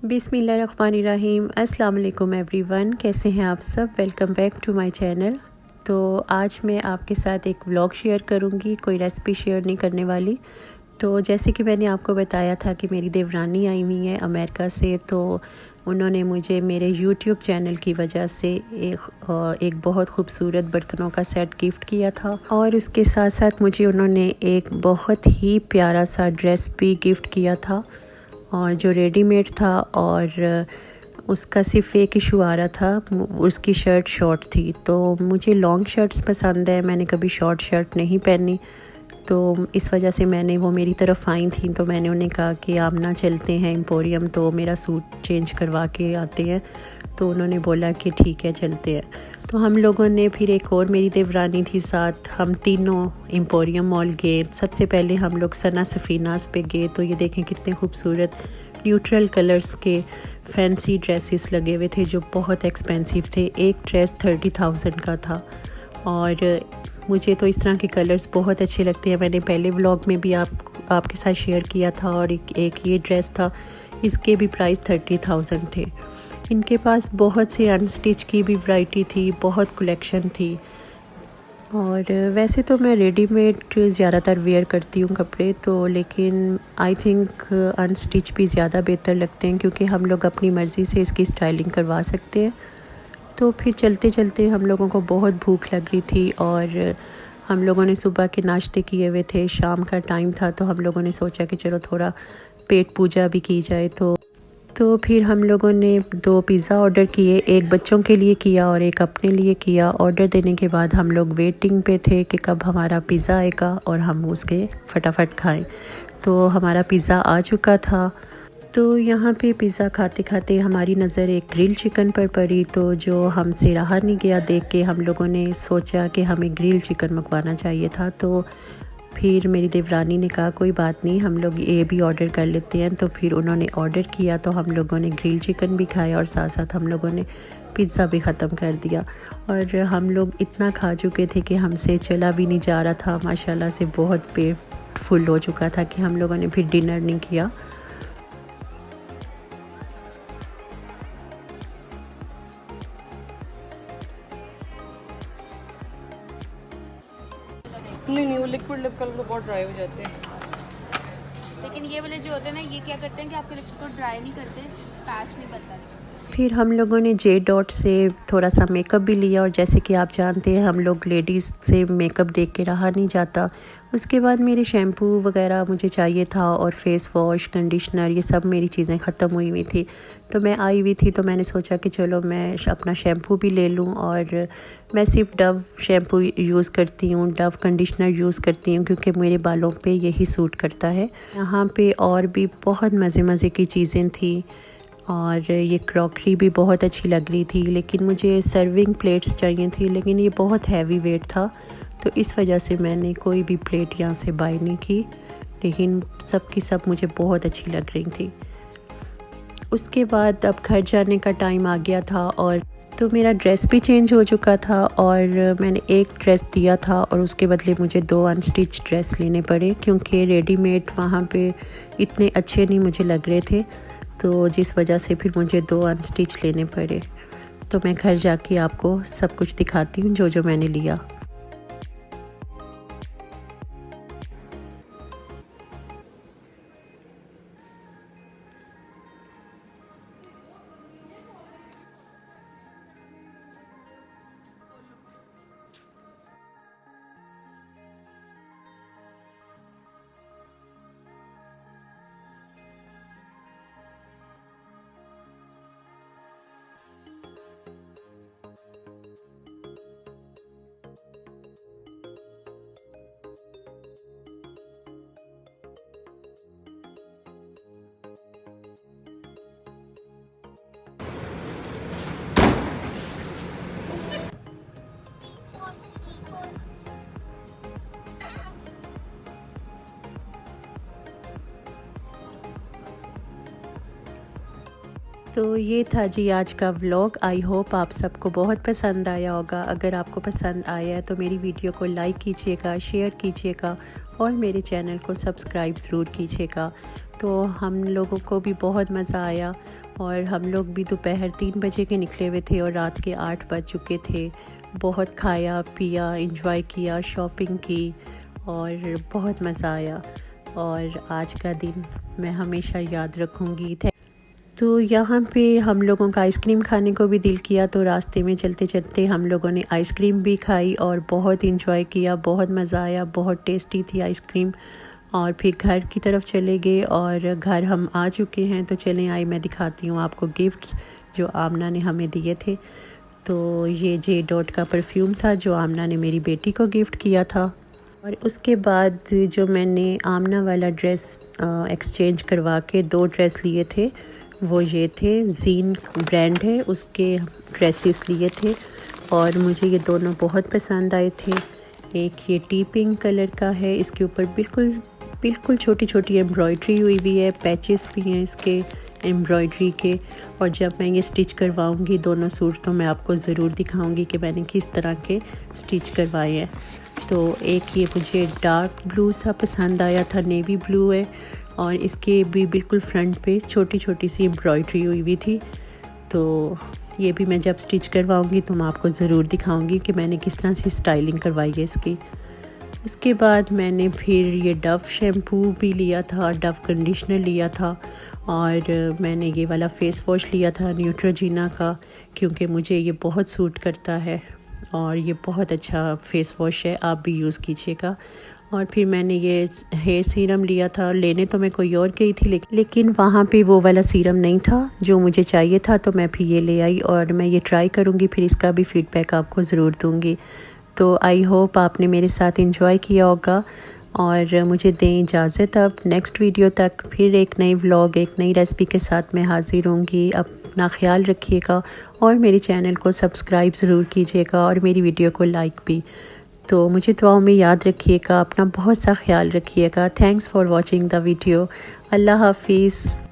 बिस्मिल्लाहिर्रहमानिर्रहीम। अस्सलाम वालेकुम एवरीवन, कैसे हैं आप सब। Welcome back to my channel. तो आज मैं आपके साथ एक व्लॉग शेयर करूंगी, कोई रेसिपी शेयर नहीं करने वाली। तो जैसे कि मैंने आपको बताया था कि मेरी देवरानी आई हुई है अमेरिका से, तो उन्होंने मुझे मेरे यूट्यूब चैनल की वजह से एक बहुत खूबसूरत बर्तनों का सेट गिफ्ट किया था, और उसके साथ साथ मुझे उन्होंने एक बहुत ही प्यारा सा ड्रेस भी गिफ्ट किया था, और जो रेडीमेड था, और उसका सिर्फ एक इशू आ रहा था, उसकी शर्ट शॉर्ट थी। तो मुझे लॉन्ग शर्ट्स पसंद है, मैंने कभी शॉर्ट शर्ट नहीं पहनी, तो इस वजह से वो मेरी तरफ आई थी। तो मैंने उन्हें कहा कि आप ना चलते हैं एम्पोरियम, तो मेरा सूट चेंज करवा के आते हैं। तो उन्होंने बोला कि ठीक है चलते हैं। तो हम लोगों ने फिर एक और मेरी देवरानी थी साथ, हम तीनों एम्पोरियम मॉल गए। सबसे पहले हम लोग सना सफ़ीनास पे गए। तो ये देखें कितने खूबसूरत न्यूट्रल कलर्स के फैंसी ड्रेसेस लगे हुए थे जो बहुत एक्सपेंसिव थे। एक ड्रेस 30,000 का था, और मुझे तो इस तरह के कलर्स बहुत अच्छे लगते हैं। मैंने पहले व्लॉग में भी आपके साथ शेयर किया था, और एक ये ड्रेस था, इसके भी प्राइस 30,000 थे। इनके पास बहुत सी अनस्टिच की भी वैरायटी थी, बहुत कलेक्शन थी। और वैसे तो मैं रेडीमेड ज़्यादातर वेयर करती हूँ कपड़े, तो लेकिन आई थिंक अनस्टिच भी ज़्यादा बेहतर लगते हैं, क्योंकि हम लोग अपनी मर्ज़ी से इसकी स्टाइलिंग करवा सकते हैं। तो फिर चलते चलते हम लोगों को बहुत भूख लग रही थी, और हम लोगों ने सुबह के नाश्ते किए हुए थे, शाम का टाइम था, तो हम लोगों ने सोचा कि चलो थोड़ा पेट पूजा भी की जाए। तो फिर हम लोगों ने 2 पिज़्ज़ा ऑर्डर किए, एक बच्चों के लिए किया और एक अपने लिए किया। ऑर्डर देने के बाद हम लोग वेटिंग पे थे कि कब हमारा पिज़्ज़ा आएगा और हम उसके फटाफट खाएं। तो हमारा पिज़्ज़ा आ चुका था। तो यहाँ पे पिज़्ज़ा खाते खाते हमारी नज़र एक ग्रिल चिकन पर पड़ी, तो जो हमसे रहा नहीं गया देख के, हम लोगों ने सोचा कि हमें ग्रिल चिकन मंगवाना चाहिए था। तो फिर मेरी देवरानी ने कहा कोई बात नहीं, हम लोग ये भी ऑर्डर कर लेते हैं। तो फिर उन्होंने ऑर्डर किया, तो हम लोगों ने ग्रिल चिकन भी खाया, और साथ साथ हम लोगों ने पिज़्ज़ा भी ख़त्म कर दिया। और हम लोग इतना खा चुके थे कि हमसे चला भी नहीं जा रहा था। माशाल्लाह से बहुत पेट फुल हो चुका था कि हम लोगों ने फिर डिनर नहीं किया। नहीं वो लिक्विड लिप कलर तो बहुत ड्राई हो जाते हैं। लेकिन ये वाले जो होते हैं ना, ये क्या करते हैं कि आपके लिप्स को ड्राई नहीं करते, पैच नहीं बनता लिप्स पे। फिर हम लोगों ने जे डॉट से थोड़ा सा मेकअप भी लिया, और जैसे कि आप जानते हैं हम लोग लेडीज़ से मेकअप देख के रहा नहीं जाता। उसके बाद मेरे शैम्पू वगैरह मुझे चाहिए था, और फेस वॉश, कंडीशनर, ये सब मेरी चीज़ें ख़त्म हुई हुई थी। तो मैं आई हुई थी, तो मैंने सोचा कि चलो मैं अपना शैम्पू भी ले लूँ। और मैं सिर्फ डव शैम्पू यूज़ करती हूँ, डव कंडीशनर यूज़ करती हूँ, क्योंकि मेरे बालों पे यही सूट करता है। यहाँ पे और भी बहुत मज़े मज़े की चीज़ें थी, और ये क्रॉकरी भी बहुत अच्छी लग रही थी। लेकिन मुझे सर्विंग प्लेट्स चाहिए थी, लेकिन ये बहुत हैवी वेट था, तो इस वजह से मैंने कोई भी प्लेट यहाँ से बाय नहीं की। लेकिन सब की सब मुझे बहुत अच्छी लग रही थी। उसके बाद अब घर जाने का टाइम आ गया था, और तो मेरा ड्रेस भी चेंज हो चुका था, और मैंने एक ड्रेस दिया था, और उसके बदले मुझे 2 अनस्टिच ड्रेस लेने पड़े, क्योंकि रेडीमेड वहाँ पे इतने अच्छे नहीं मुझे लग रहे थे। तो जिस वजह से फिर मुझे 2 अनस्टिच लेने पड़े। तो मैं घर जाके आपको सब कुछ दिखाती हूँ जो जो मैंने लिया। तो ये था जी आज का व्लॉग। आई होप आप सबको बहुत पसंद आया होगा। अगर आपको पसंद आया है तो मेरी वीडियो को लाइक कीजिएगा, शेयर कीजिएगा, और मेरे चैनल को सब्सक्राइब ज़रूर कीजिएगा। तो हम लोगों को भी बहुत मज़ा आया, और हम लोग भी दोपहर 3 बजे के निकले हुए थे और रात के 8 बज चुके थे। बहुत खाया पिया, एंजॉय किया, शॉपिंग की और बहुत मज़ा आया और आज का दिन मैं हमेशा याद रखूँगी। तो यहाँ पे हम लोगों का आइसक्रीम खाने को भी दिल किया, तो रास्ते में चलते चलते हम लोगों ने आइसक्रीम भी खाई और बहुत इंजॉय किया, बहुत मज़ा आया, बहुत टेस्टी थी आइसक्रीम। और फिर घर की तरफ चले गए और घर हम आ चुके हैं। तो चलें आई मैं दिखाती हूँ आपको गिफ्ट्स जो आमना ने हमें दिए थे। तो ये जे डॉट का परफ्यूम था जो आमना ने मेरी बेटी को गिफ्ट किया था। और उसके बाद जो मैंने आमना वाला ड्रेस एक्सचेंज करवा के 2 ड्रेस लिए थे, वो ये थे, जीन ब्रांड है उसके ड्रेसेस लिए थे और मुझे ये दोनों बहुत पसंद आए थे। एक ये टी पिंक कलर का है, इसके ऊपर बिल्कुल छोटी छोटी एम्ब्रॉयडरी हुई हुई है, पैचेस भी हैं इसके एम्ब्रॉयडरी के। और जब मैं ये स्टिच करवाऊंगी दोनों सूट तो मैं आपको ज़रूर दिखाऊंगी कि मैंने किस तरह के स्टिच करवाए हैं। तो एक ये मुझे डार्क ब्लू सा पसंद आया था, नेवी ब्लू है और इसके भी बिल्कुल फ्रंट पे छोटी छोटी सी एम्ब्रॉयडरी हुई हुई थी। तो ये भी मैं जब स्टिच करवाऊंगी तो मैं आपको ज़रूर दिखाऊंगी कि मैंने किस तरह से स्टाइलिंग करवाई है इसकी। उसके बाद मैंने फिर ये डव शैम्पू भी लिया था, डव कंडीशनर लिया था और मैंने ये वाला फ़ेस वॉश लिया था न्यूट्रोजीना का, क्योंकि मुझे ये बहुत सूट करता है और ये बहुत अच्छा फ़ेस वॉश है, आप भी यूज़ कीजिएगा। और फिर मैंने ये हेयर सीरम लिया था, लेने तो मैं कोई और गई थी लेकिन वहाँ पे वो वाला सीरम नहीं था जो मुझे चाहिए था, तो मैं फिर ये ले आई और मैं ये ट्राई करूँगी, फिर इसका भी फ़ीडबैक आपको ज़रूर दूँगी। तो आई होप आपने मेरे साथ एंजॉय किया होगा और मुझे दें इजाज़त। अब नेक्स्ट वीडियो तक फिर एक नई व्लॉग, एक नई रेसिपी के साथ मैं हाज़िर होंगी। अपना ख्याल रखिएगा और मेरे चैनल को सब्सक्राइब ज़रूर कीजिएगा और मेरी वीडियो को लाइक भी। तो मुझे दुआओं में याद रखिएगा, अपना बहुत सा ख्याल रखिएगा। Thanks for watching the video. Allah हाफिज़।